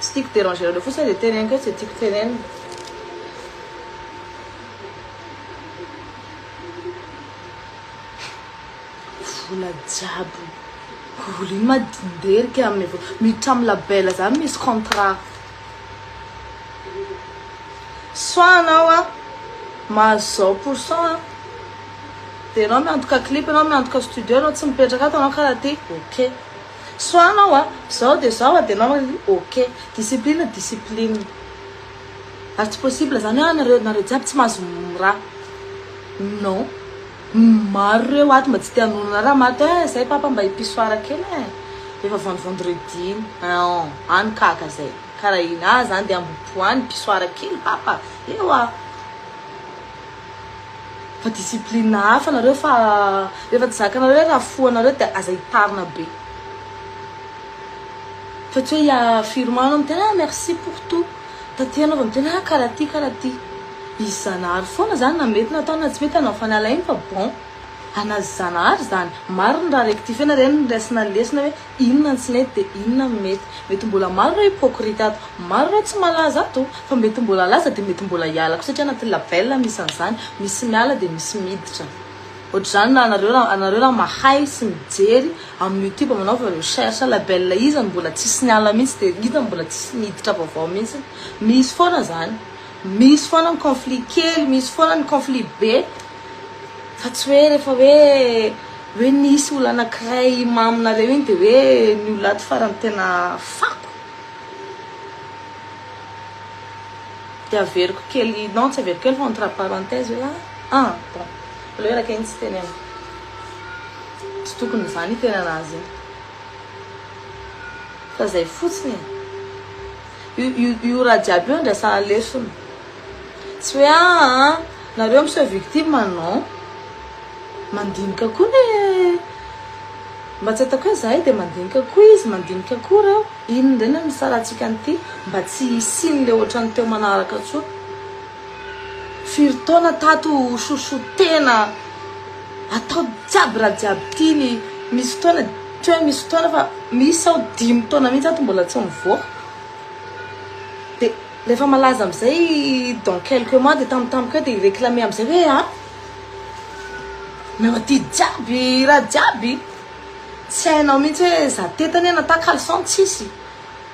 tsy tiako déranger le fotsiny de teneniko tsy tiako tenenina. Vola jiaby olo iny madinderika amin'ny miditra amin'ny label zany misy contrat. Soit anao a mahazo 100% de anao miantoka clip, anao miantoka studio, anao tsy mipetraka ato anao karaha ty, ok. Soit anao a zao de zao de anao ok. Discipline discipline. Ary tsy possible zany hoe nareo jiaby tsy mahazo raha. Non. Maro reo ato mba tsy te hanonona raha mato zay papa mba hipisoara kely efa vendredi any kaka zay karaha iny zany de ambopo any pisoara kely papa eo fa discipline hafa nareo fa rehefa tsy zakanareo raha foanareo de aza hitarina be fa tsy hoe affirmanao mitena merci pour tout taty anao mitena karaha ty izy zanahary foana zany na mety natao na tsy mety anao fanala iny fa bon anazy zanahary zany maro ny raha rectifie na reny ndrasina lesina hoe inona tsy mety de inona mety mbola maro reo hypocrite ato maro reo tsy malaza ato fa mety mbola laza de mety mbola hialako satria anaty label misy an'izany misy miala de misy miditra ohatry zany na anareo raha mahay sy mijery amin'ny YouTube manao fa recherche label izy mbola tsisy niala mihitsy de izy mbola tsisy miditra vaovao mihitsy misy foana zany misy foana ny conflit kely misy foana ny conflit be fa tsy hoe rehefa hoe nisy olo anankiray maminareo iny de hoe ny olo ato farany tena fako de averiko kely non tsy averiko kely fa entre parenthèse hoe bon le raha keny tsy tenena tsy tokony zany tena anazy fa zay fotsiny io raha jiaby io andrasana lesona tsy hoe nareo miseho victime non mandinika koa ne mba tsy atako hoe zahay de mandinika koa izy mandinika koa reo ino ndreny ny saratsika an'ity mba tsy hisiny le ohatrany teo manaraka tsoa firy taona tato sosotena atao jiaby raha jiaby tiny misy fotoana tsy hoe misy fotoana fa misy ao 5 taona mihitsy ato mbola tsy mivoaka de rehefa malaza amizay dans quelques mois de tampotampoka de réclamer amizay hoe naty jiaby raha jiaby tsy hainao mihitsy hoe za tetany hoe nata caleçon tsisy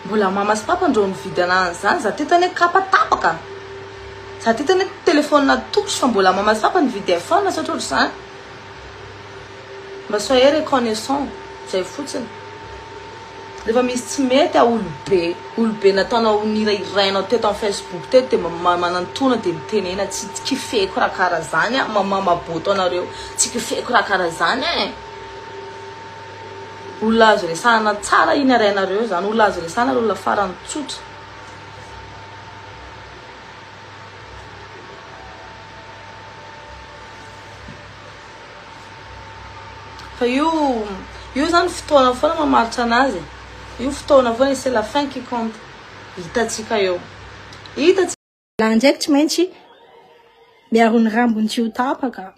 mbola mama sy papa ndreo nividy anazy zany za tetany hoe kapa tapaka za tetany hoe telefone tosy fa mbola mama sy papa nividy iPhone satria ohatry zany mba soyez reconnaissant zay fotsiny rehefa misy tsy mety olobe nataonao nirairainao teto amin'ny Facebook teto de manantona de mitenena tsy kifeko raha karaha zany mamaboto anareo tsy kifeko raha karaha zany olona azo resahana tsara iny arainareo zany olona azo resahana olona farany tsotra fa io zany fotoana foana mamaritra anazy io fotoana foana c'est la fin qui compte hitatsika eo hitatsika la ndraiky tsy maintsy miaro ny rambony tsy ho tapaka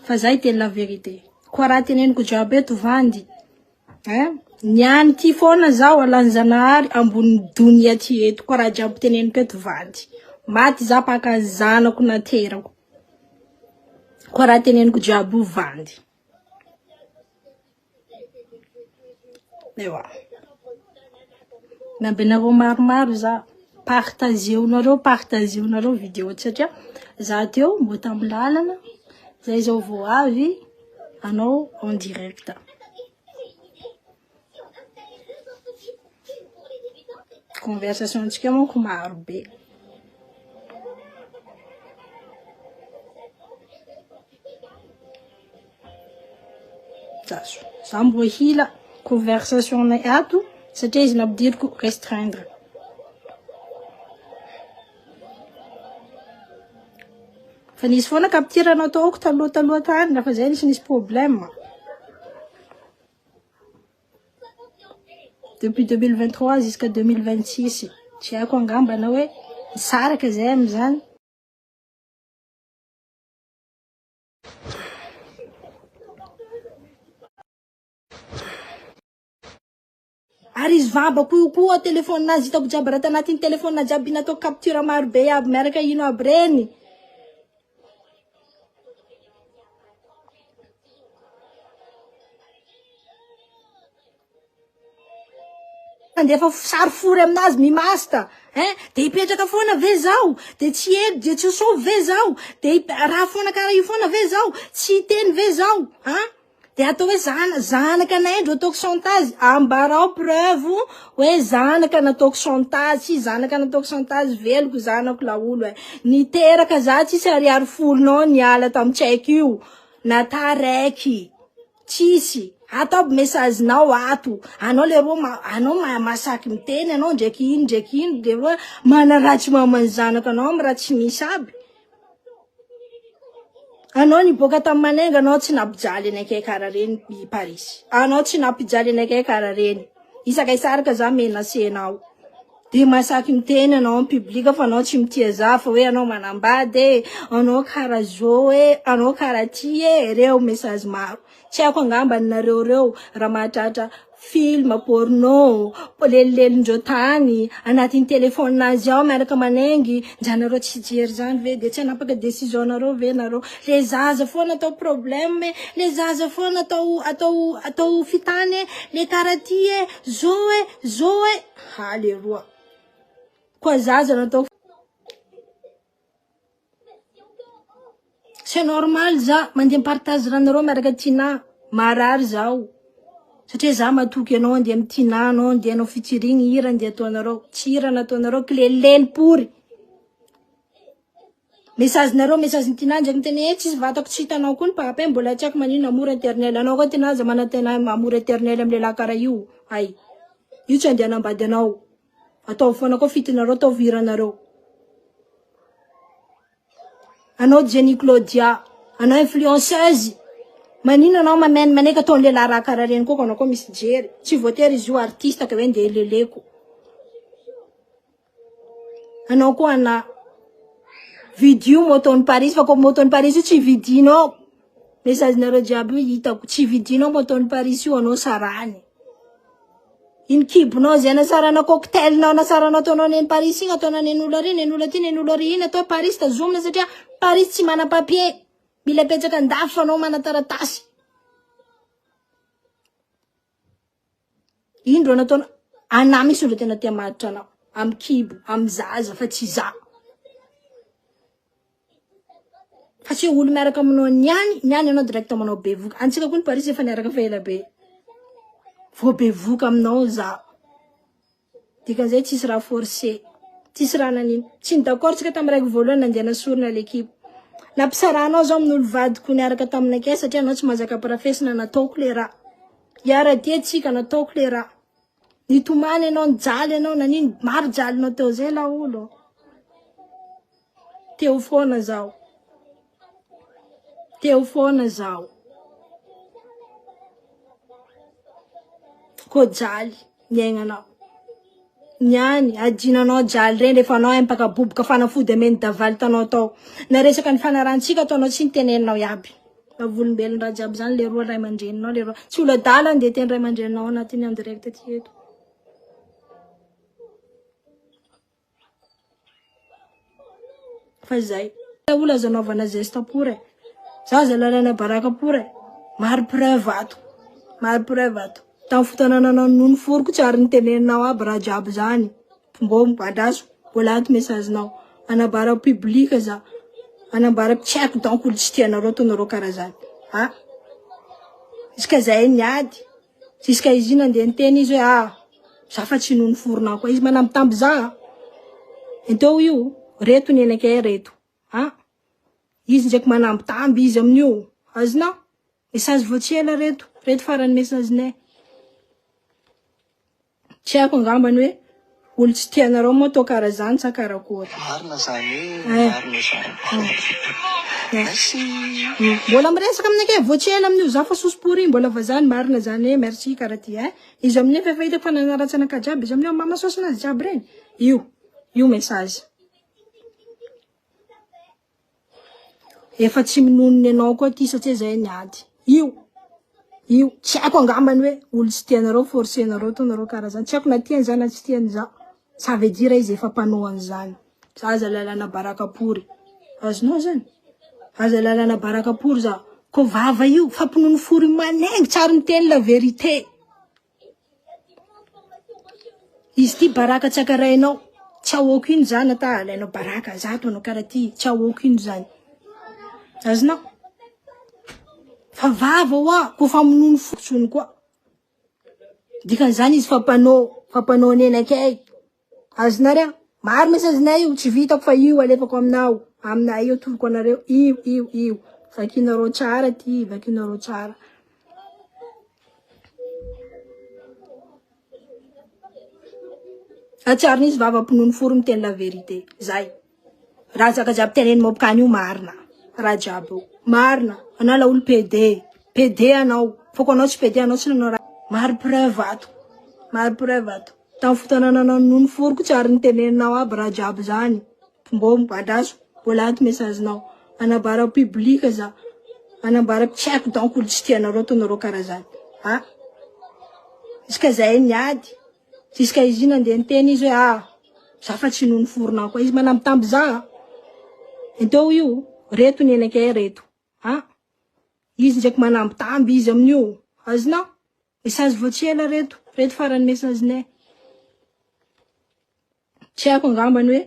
fa zay teny la vérité koa raha teneniko jiaby eto vandy niany ty foana zao alany zanahary ambony donia ty eto koa raha jiaby teneniko eto vandy maty za paka zanako naterako koa raha teneniko jiaby io vandy ewa nambenareo maromaro za partageo vidéo satria za teo mbo tamby lalana zay zao vao avy anao en direct conversation tsika monko maro be za mbo hila conversation nay ato satria izy nampidiriko restreindre fa nisy foana kapitiranao taoko taloha tany lafa zay nisy problème depuis 2023 jusqu'à 2026 tsy haiko angamba na hoe nisaraka zay amizany ary izy vabako io koa telefonazy hitako jiaby raha tanatin'ny telefona jiaby natao capture maro be aby miaraka ino aby reny. Andefa sary fory aminazy mimasta de ipetraka foana ve zao de tsy edy de tsy so ve zao de raha foana karaha io foana ve zao tsy teny ve zao de atao hoe zanaka anay ndro ataoko chantage ambarao preuve hoe zanaka nataoko chantage tsy zanaka nataoko chantage veloko zanako laolo niteraka za tsisy ariary folonao niala tamy tsaiky io nata raiky tsisy atao mesazinao ato anao le roa anao masaky miteny anao ndraiky ino de roa manaratsy mamany zanaka anao amy raha tsy misy aby anao niboaka tamy manenga anao tsy nampijaly anakay karaha reny Parish anao tsy nampijaly anakay karaha reny isaka isaraka za menacenao de masaky miteny anao amy publika fa anao tsy mitia za fa hoe anao manambady anao karaha zao anao karaha ty reo message maro tsy ako angamba nareo reo raha mahatratra film porno lelilelindreo tany anatin'ny telefonazy ao miaraka manengy njanareo tsy jery zany ve de tsy anapaka décision nareo ve nareo le zaza foana atao problème le zaza foana atao fitany le karaty zao le roa koa zaza natao c'est normal za mandeha partage ranareo miaraka tina marary zao satria za matoky anao andeha amy tina anao andeha anao featuring hira andeha ataonareo tsy hira nataonareo kilelely pory message nareo message ny tina ndraiky miteny tsisy vatako tsy hitanao koa ny papa mbola tsy ako manino amour éternel anao koa tina za manatena amour éternel amy lehilahy karaha io io tsy andeha anambady anao atao foana koa fitinareo atao viranareo anao Jenny Claudia anao influenceuse manino anao maneka ataon'ny lehilahy raha karaha reny koa anao koa misy jery tsy voatery izy io artiste ka hoe ndeha leleko anao koa ana video moton'ny Parish fa koa moton'ny Parish io tsy vidinao message nareo jiaby io hitako tsy vidinao moton'ny Parish io anao sarany iny kibonao zay nasarana cocktail nao nasarana ataonao neny Parish iny ataonao nen'olo ary nen'olo aty nen'olo ary iny atao Parish tazomina satria Parish tsy mana papier mila petsaka andafy anao mana taratasy indro nataona ana misy olo tena tia maditra anao amy kibo amy zaza fa tsy za fa tsy olo miaraka aminao niany anao direct amanao bevoka antsika koa ny Parish efa niaraka fa ela be vo bevoka aminao za dikan'izay tsisy raha forcé tsisy raha nanino tsy ny d'accord tsika tamy raiky voalohany nandeha nasorina l'equipe nampisaranao zao amin'olo vadiko niaraka taminakay satria anao tsy mazaka parafesina nataoko le raha iara-dia tsika nataoko le raha nitomany anao nijaly anao nanino maro jaly anao teo zay la olo teo foana zao ko jaly niaignanao niany adinanao jaly reny rehefa anao empaka boboka fanafody ameny davaly tanao tao na resaka ny fanarantsika ataonao tsy niteneninao iaby avolombelony raha jiaby zany le roa ray aman-dreninao le roa tsy olo adala andeha teny ray aman-dreninao anatiny en direct aty eto fa zay olo azo anaovana geste pour zaza lalana baraka pour maro preuve ato tamy fotoanananao nono foroko tsy ary niteneninao aby raha jiaby zany mbo adraso mbola ato mesazinao anabarako publika za anabarako tsy haiko donc olo tsy tianareo ataonareo karaha zany iska zay niady iska izy iny andeha niteny izy hoe za fa tsy nono foronao koa izy manambitamby za enteo io reto ny anakay reto izy ndraiky manambitamby izy amin'io azonao message voatsela reto farany mesazinay tsy haiko angambany hoe olo tsy tianareo moa atao karaha zany sa karakory marina zany mbola miresaka aminakay voatsela amin'io za fa sosy-pory mbola vazany marina zany merci karaha ty izy amin'io fa hitako fa nanaratsy anaka jiaby izy amin'io mama sosinazy jiaby reny io message efa tsy minonony anao koa ty satria zay niady io tsy haiko angambany hoe olo tsy tianareo forcenareo ataonareo karaha zany tsy haiko na tiany zany na tsy tiany za ça veut dire izy efa mpanohany zany za aza lalana barakapory azonao zany aza lalana barakapory za ko vava io fampinono fory manengy tsary miteny la vérité izy ty baraka tsakarainao tsy ahoako ino zany ata alainao baraka za ataonao karaha ty tsy ahoako ino zany azonao fa vava oa ko famonono fotsony koa dikan'izany izy fampanao nenakay azonareo maro mesazinay io tsy vitako fa io alefako aminao aminay io toloko anareo io vakinareo tsara ty vakinareo tsara atsarina izy vava mpinono fory miteny la vérité zay raha zaka jiaby teneny mopokany io marina raha jiaby io marina anao la olo pd anao foko anao tsy pd anao tsy nanao raha maro preuve ato tamin'ny fotoana nanao nono fory ko tsary niteneninao aby raha jiaby zany mbo andraso mbola ato mesazinao anabara publika za anabara tsy haiko donc olo tsy tianareo ataonareo karaha zany izy ka zay niady izy ka izy ino andeha niteny izy hoe za fa tsy nono forinao koa izy manambitamby za enteo io reto nenakay reto izy ndraiky manambitamby izy amin'io azonao message voatsela reto farany mesazinay tsy haiko angambany hoe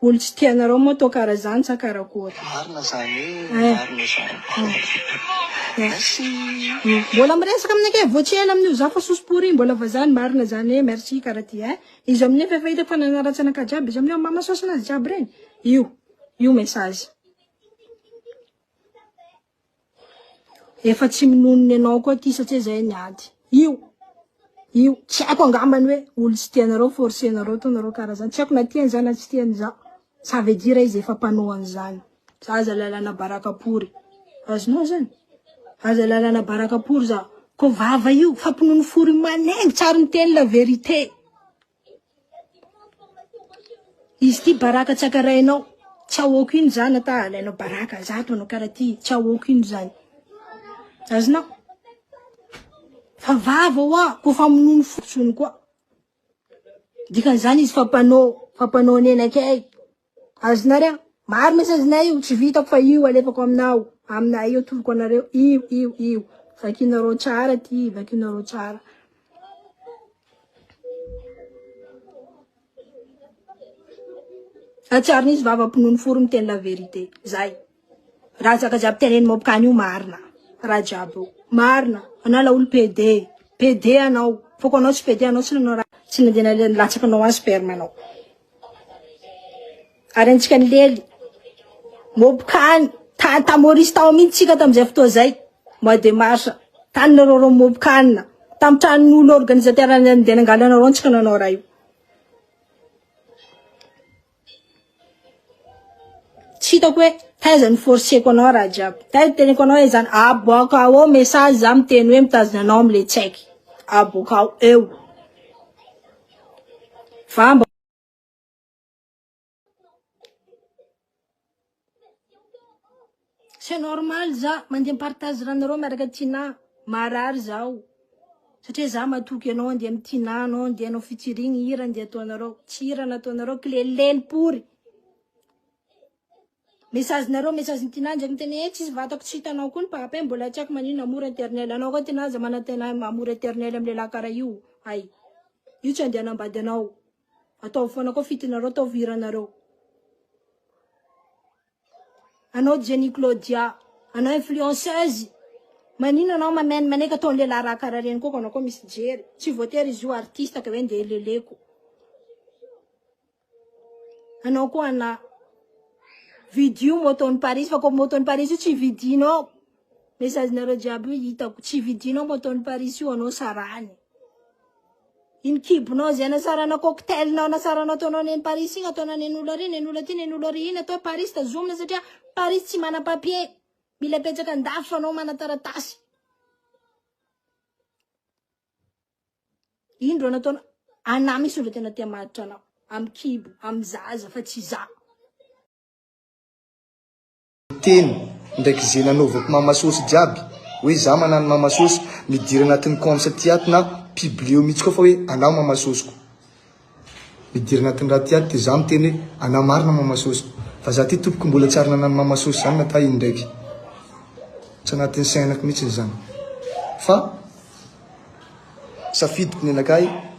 olo tsy tianareo moa atao karaha zany sa karakory marina zany marina zany mbola miresaka aminakay voatsela amin'io za fa sosopori mbola vazany marina zany merci karaha ty izy amin'io fa hitako fa nanaratsy anaka jiaby izy amin'io mamasosa anazy jiaby reny io message efa tsy minonony anao koa ty satria zay niady io tsy haiko angambany hoe olo tsy tianareo forcenareo ataonareo karaha zany tsy haiko na tiany zany na tsy tiany za ça veut dire izy efa mpanohany zany za aza lalana barakapory azonao zany aza lalana barakapory za ko vava io fampinono fory manengy tsary miteny la vérité izy ty baraka tsakarainao tsy ahoako ino zany ata alainao baraka za ataonao karaha ty tsy ahoako ino zany azonao fa vava oa ko famonono fotsony koa dikan'izany izy fampanao nenakay azonareo maro mesazinay io tsy vitako fa io alefako aminao aminay io toloko anareo io vakinareo tsara ty vakinareo tsara atsarina izy vava mpinono fory miteny la vérité zay raha zaka jiaby teneny mopokany io marina raha jiaby io marina anao la olo pd anao foko anao tsy pd anao tsy nanao raha tsy nandeha nilatsakanao any spermanao ary antsika ny lely mopokany tamorisy tao mihitsy tsika tamizay fotoa zay mois de mars taninareo mopokanina tamy tranon'olo organisateur nandeha nangalanareo antsika nanao raha io tsy hitako hoe taiza ny forceko anao raha jiaby taiza teneko anao hoe zany aboakao ao message za miteny hoe mitazona anao amle tsaiky aboakao eo famba c'est normal za mandeha mipartage ranareo miaraka tina marary zao satria za matoky anao andeha amy tina anao andeha anao featuring hira andeha ataonareo tsy hira nataonareo kilelely pory message nareo message tina ndraiky miteny tsy izy vatako tsy hitanao koa ny papa mbola tsy haiko manino amour éternel anao koa tena aza manatena amour éternel amle laha karaha io io tsy andeha anambady anao atao foana koa fitinareo atao viranareo anao Jenny Claudia anao influenceuse manino anao mameno maneka ataon'le la raha karaha reny koa anao koa misy jery tsy voatery izy io artiste ka hoe ndeha leleko anao koa ana vidéo moton'ny Parish fa ko moton'ny Parish io tsy vidinao message nareo jiaby io hitako tsy vidinao moton'ny Parish io anao sarany iny kibonao zay nasarana cocktail nao nasarana ataonao neny Parish iny ataonao nen'olo ary nen'olo aty nen'olo ary iny atao Parish tazomina satria Parish tsy mana papier mila petsaka andafy anao mana taratasy iny ro nataona ana misy olo tena tia maditra anao amy kibo amy zaza fa tsy za teny ndraiky ze nanovako mamasosy jiaby hoe za manano mamasosy midira anatin'ny komsa tiaty na biblio mihitsy koa fa hoe anao mamasosiko midira anatin'ny raha tiaty dia za miteny hoe anao marina mamasosiko fa za ty tompoko mbola tsy ary nanano mamasosy zany nata iny ndraiky tsy anatin'ny sainako mihitsy zany fa safidiko ny anakay